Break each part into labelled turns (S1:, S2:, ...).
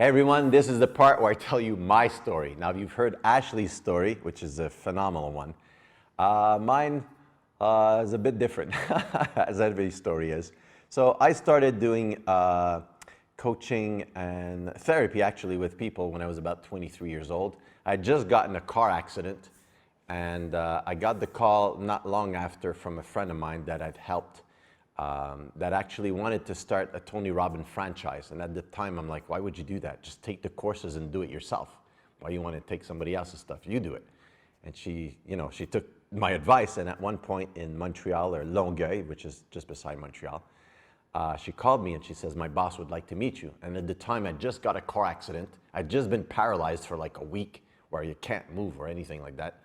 S1: Hey everyone, this is the part where I tell you my story. Now you've heard Ashley's story, which is a phenomenal one. Mine is a bit different, as everybody's story is. So I started doing coaching and therapy actually with people when I was about 23 years old. I had just gotten a car accident and I got the call not long after from a friend of mine that I'd helped that actually wanted to start a Tony Robbins franchise. And at the time, I'm like, why would you do that? Just take the courses and do it yourself. Why you want to take somebody else's stuff? You do it. And she took my advice. And at one point in Montreal, or Longueuil, which is just beside Montreal, she called me and she says, my boss would like to meet you. And at the time, I just got a car accident. I'd just been paralyzed for like a week where you can't move or anything like that.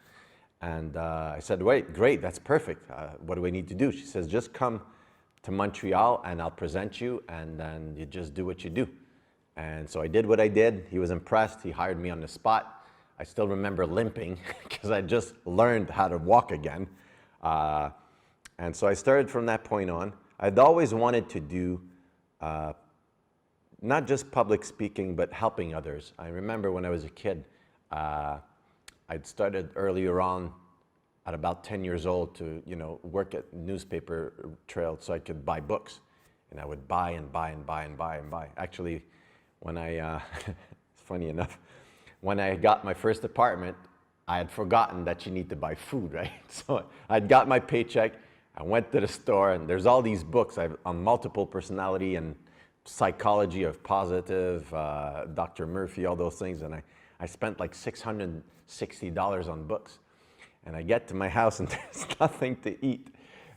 S1: And I said, wait, great, that's perfect. What do I need to do? She says, just come to Montreal and I'll present you and then you just do what you do. And so I did what I did. He was impressed. He hired me on the spot. I still remember limping because I just learned how to walk again. And so I started from that point on. I'd always wanted to do not just public speaking, but helping others. I remember when I was a kid, I'd started earlier on at about 10 years old to work at newspaper trail so I could buy books. And I would buy and buy and buy and buy and buy. Actually, when I, funny enough, when I got my first apartment, I had forgotten that you need to buy food, right? So I'd got my paycheck, I went to the store, and there's all these books on multiple personality and psychology of positive, Dr. Murphy, all those things. And I spent like $660 on books. And I get to my house and there's nothing to eat.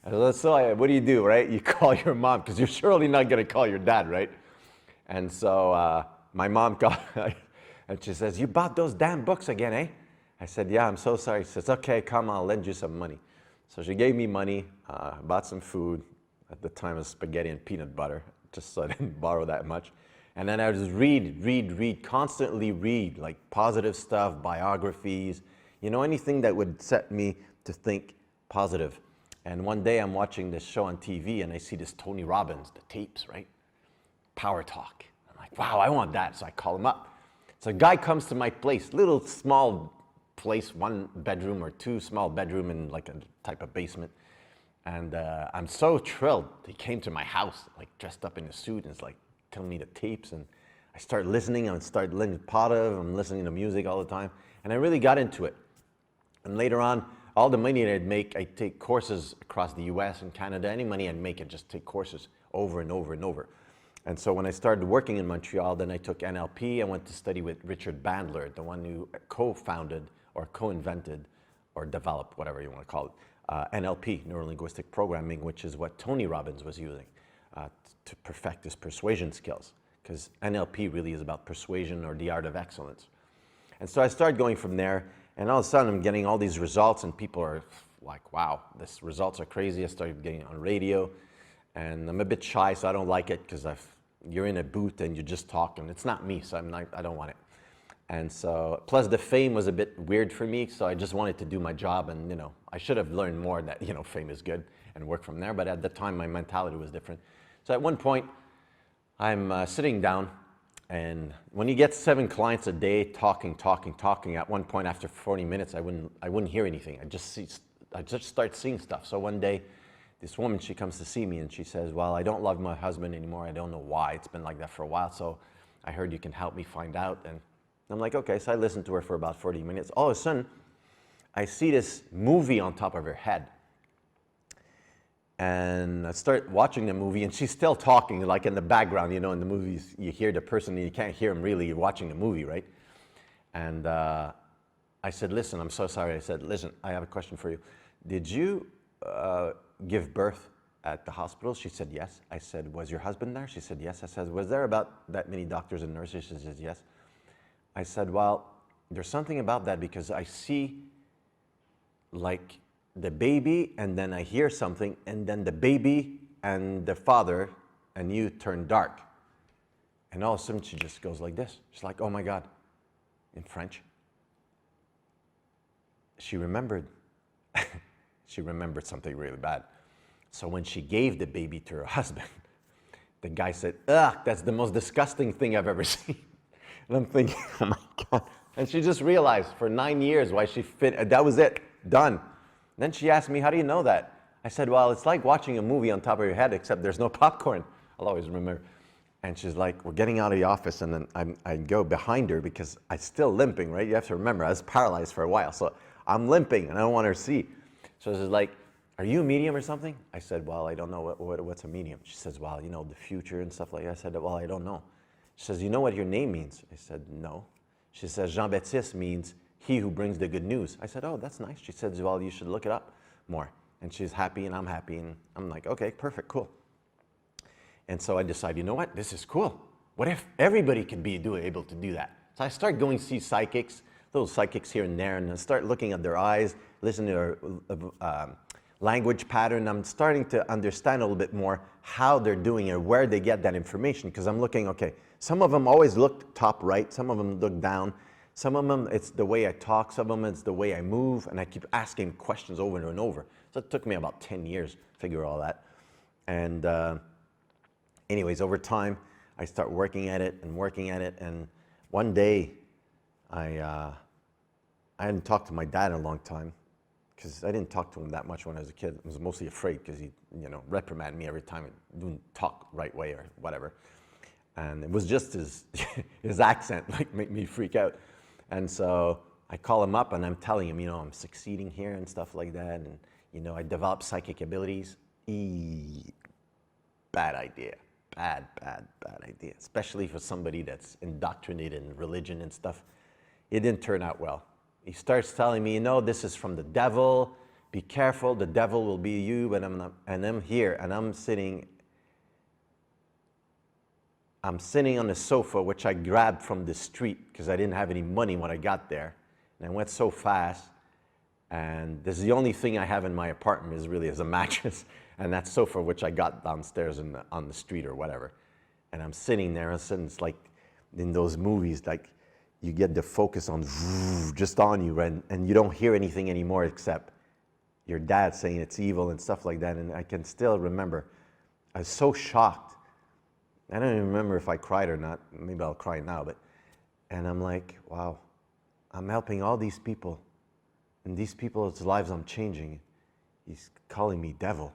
S1: And so what do, right? You call your mom because you're surely not going to call your dad, right? And so my mom called and she says, you bought those damn books again, eh? I said, yeah, I'm so sorry. She says, okay, come, I'll lend you some money. So she gave me money, bought some food. At the time it was spaghetti and peanut butter, just so I didn't borrow that much. And then I would just read, constantly read, like positive stuff, biographies, anything that would set me to think positive. And one day I'm watching this show on TV and I see this Tony Robbins, the tapes, right? Power Talk. I'm like, wow, I want that. So I call him up. So a guy comes to my place, little small place, 1 bedroom or 2 small bedroom in like a type of basement. And I'm so thrilled. He came to my house, like dressed up in a suit and is like telling me the tapes. And I start listening and start listening positive. I'm listening to music all the time. And I really got into it. And later on, all the money that I'd make, I'd take courses across the US and Canada. Any money I'd make, I'd just take courses over and over and over. And so when I started working in Montreal, then I took NLP. I went to study with Richard Bandler, the one who co-founded or co-invented or developed, whatever you want to call it, NLP, Neuro-Linguistic Programming, which is what Tony Robbins was using to perfect his persuasion skills. Because NLP really is about persuasion or the art of excellence. And so I started going from there. And all of a sudden, I'm getting all these results, and people are like, wow, these results are crazy. I started getting on radio, and I'm a bit shy, so I don't like it because you're in a booth and you just talk, and it's not me, so I don't want it. And so, plus the fame was a bit weird for me, so I just wanted to do my job, and I should have learned more that fame is good and work from there. But at the time, my mentality was different. So at one point, I'm sitting down. And when you get 7 clients a day talking, at one point after 40 minutes, I wouldn't hear anything. I just start seeing stuff. So one day, this woman, she comes to see me and she says, well, I don't love my husband anymore. I don't know why. It's been like that for a while. So I heard you can help me find out. And I'm like, okay. So I listened to her for about 40 minutes. All of a sudden, I see this movie on top of her head. And I start watching the movie, and she's still talking, like in the background, in the movies, you hear the person, and you can't hear him really, you're watching the movie, right? And I said, listen, I'm so sorry. I said, listen, I have a question for you. Did you give birth at the hospital? She said, yes. I said, was your husband there? She said, yes. I said, was there about that many doctors and nurses? She said, yes. I said, well, there's something about that because I see, like, the baby, and then I hear something, and then the baby and the father and you turn dark. And all of a sudden she just goes like this. She's like, oh my God, in French. She remembered something really bad. So when she gave the baby to her husband, the guy said, ugh, that's the most disgusting thing I've ever seen. And I'm thinking, oh my God. And she just realized for 9 years why she fit, that was it, done. And then she asked me, how do you know that? I said, well, it's like watching a movie on top of your head, except there's no popcorn. I'll always remember. And she's like, we're getting out of the office, and then I go behind her because I'm still limping, right? You have to remember, I was paralyzed for a while, so I'm limping, and I don't want her to see. So she's like, are you a medium or something? I said, well, I don't know what's a medium. She says, well, you know, the future and stuff like that. I said, well, I don't know. She says, you know what your name means? I said, no. She says, Jean-Baptiste means he who brings the good news. I said, oh, that's nice. She said, well, you should look it up more. And she's happy, and I'm happy, and I'm like, okay, perfect, cool. And so I decided, you know what, this is cool. What if everybody could be able to do that? So I start going to see psychics, little psychics here and there, and I start looking at their eyes, listening to their language pattern. I'm starting to understand a little bit more how they're doing it, where they get that information, because I'm looking, okay, some of them always look top right, some of them look down, some of them it's the way I talk, some of them it's the way I move, and I keep asking questions over and over. So it took me about 10 years to figure all that. And anyways, over time, I start working at it, and one day, I hadn't talked to my dad in a long time, because I didn't talk to him that much when I was a kid. I was mostly afraid because he, you know, reprimanded me every time I didn't talk right way or whatever. And it was just his, his accent, like, made me freak out. And so I call him up, and I'm telling him, you know, I'm succeeding here and stuff like that, and, you know, I developed psychic abilities. Bad idea. Bad idea, especially for somebody that's indoctrinated in religion and stuff. It didn't turn out well. He starts telling me, you know, this is from the devil. Be careful, the devil will be you. And I'm here, and I'm sitting on the sofa, which I grabbed from the street because I didn't have any money when I got there. And I went so fast. And this is the only thing I have in my apartment is a mattress and that sofa, which I got downstairs on the street or whatever. And I'm sitting there, and it's like in those movies, like you get the focus on just on you, and you don't hear anything anymore except your dad saying it's evil and stuff like that. And I can still remember, I was so shocked. I don't even remember if I cried or not. Maybe I'll cry now, and I'm like, wow, I'm helping all these people. And these people's lives I'm changing. He's calling me devil.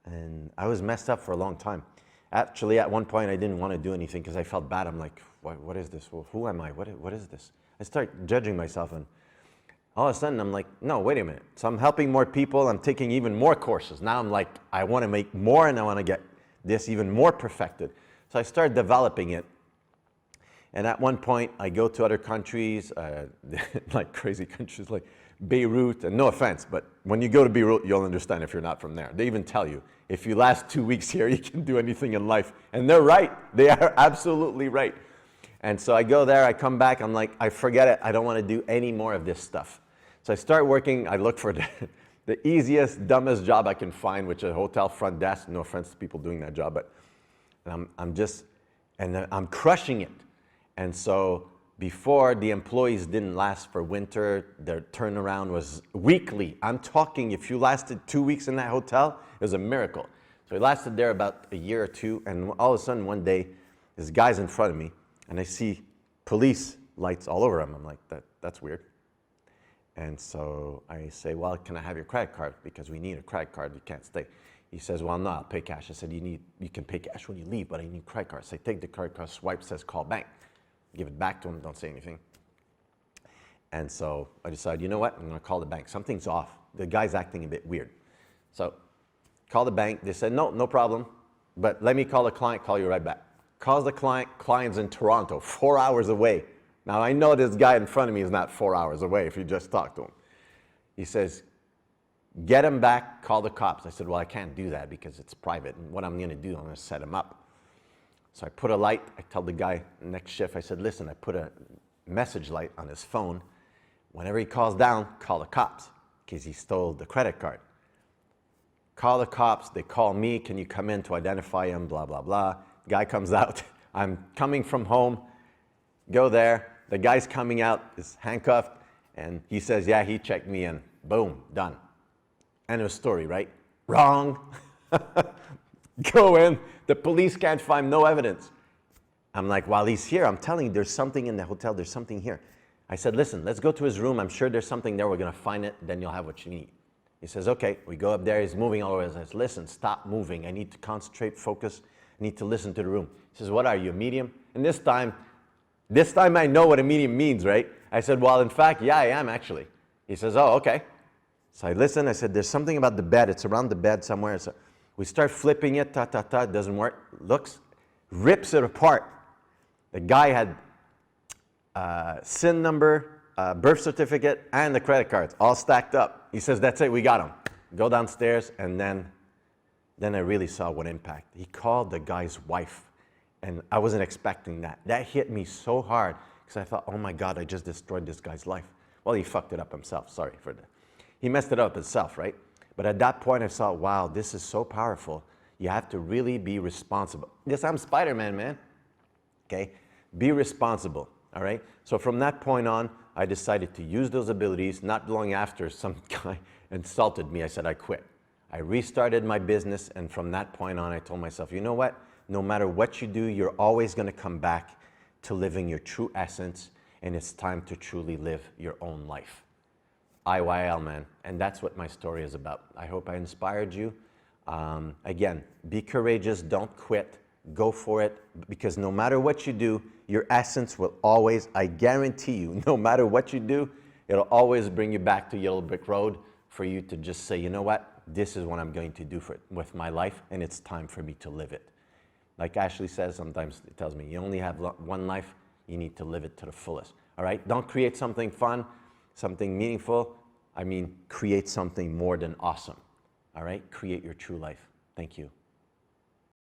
S1: And I was messed up for a long time. Actually, at one point, I didn't want to do anything because I felt bad. I'm like, what is this? Well, who am I? What is this? I start judging myself, and all of a sudden, I'm like, no, wait a minute. So I'm helping more people. I'm taking even more courses. Now I'm like, I want to make more, and I want to get this even more perfected. So I started developing it. And at one point, I go to other countries, like crazy countries like Beirut, and no offense, but when you go to Beirut, you'll understand if you're not from there. They even tell you, if you last 2 weeks here, you can do anything in life. And they're right. They are absolutely right. And so I go there, I come back, I'm like, I forget it. I don't want to do any more of this stuff. So I start working, I look for the easiest, dumbest job I can find, which is a hotel front desk. No offense to people doing that job, but I'm crushing it. And so before, the employees didn't last for winter. Their turnaround was weekly. I'm talking, if you lasted 2 weeks in that hotel, it was a miracle. So I lasted there about a year or two, and all of a sudden one day, this guy's in front of me, and I see police lights all over him. I'm like, that's weird. And so I say, well, can I have your credit card? Because we need a credit card, you can't stay. He says, well, no, I'll pay cash. I said, you can pay cash when you leave, but I need credit cards. So I take the credit card, swipe, says call bank. Give it back to him, don't say anything. And so I decided, you know what, I'm gonna call the bank. Something's off. The guy's acting a bit weird. So call the bank, they said, no problem, but let me call the client, call you right back. Calls the client's in Toronto, 4 hours away. Now I know this guy in front of me is not 4 hours away if you just talk to him. He says, get him back, call the cops. I said, well, I can't do that because it's private. And what I'm gonna do, I'm gonna set him up. So I put a light, I tell the guy next shift, I said, listen, I put a message light on his phone. Whenever he calls down, call the cops, because he stole the credit card. Call the cops, they call me, can you come in to identify him, blah, blah, blah. The guy comes out, I'm coming from home, go there, the guy's coming out, is handcuffed, and he says, yeah, he checked me in. Boom, done. End of story, right? Wrong. Go in, the police can't find no evidence. I'm like, while he's here, I'm telling you, there's something in the hotel, there's something here. I said, listen, let's go to his room. I'm sure there's something there. We're going to find it. Then you'll have what you need. He says, okay. We go up there. He's moving all over. I says, listen, stop moving. I need to concentrate, focus. I need to listen to the room. He says, what are you, a medium? And this time I know what a medium means, right? I said, well, in fact, yeah, I am actually. He says, oh, okay. So I listen. I said, there's something about the bed. It's around the bed somewhere. So we start flipping it. It doesn't work. Looks, rips it apart. The guy had SIN number, birth certificate, and the credit cards all stacked up. He says, that's it, we got him. Go downstairs, and then I really saw what impact. He called the guy's wife, and I wasn't expecting that. That hit me so hard, because I thought, oh my God, I just destroyed this guy's life. Well, he fucked it up himself, sorry for that. He messed it up himself, right? But at that point, I thought, wow, this is so powerful. You have to really be responsible. Yes, I'm Spider-Man, man. Okay? Be responsible, all right? So from that point on, I decided to use those abilities. Not long after, some guy insulted me. I said, I quit. I restarted my business, and from that point on, I told myself, you know what? No matter what you do, you're always going to come back to living your true essence, and it's time to truly live your own life. IYL, man, and that's what my story is about. I hope I inspired you. Again, be courageous, don't quit, go for it, because no matter what you do, your essence will always, I guarantee you, no matter what you do, it'll always bring you back to Yellow Brick Road for you to just say, you know what, this is what I'm going to do with my life, and it's time for me to live it. Like Ashley says, sometimes it tells me, you only have one life, you need to live it to the fullest, all right? Don't create something fun, something meaningful. I mean, create something more than awesome, all right? Create your true life. Thank you.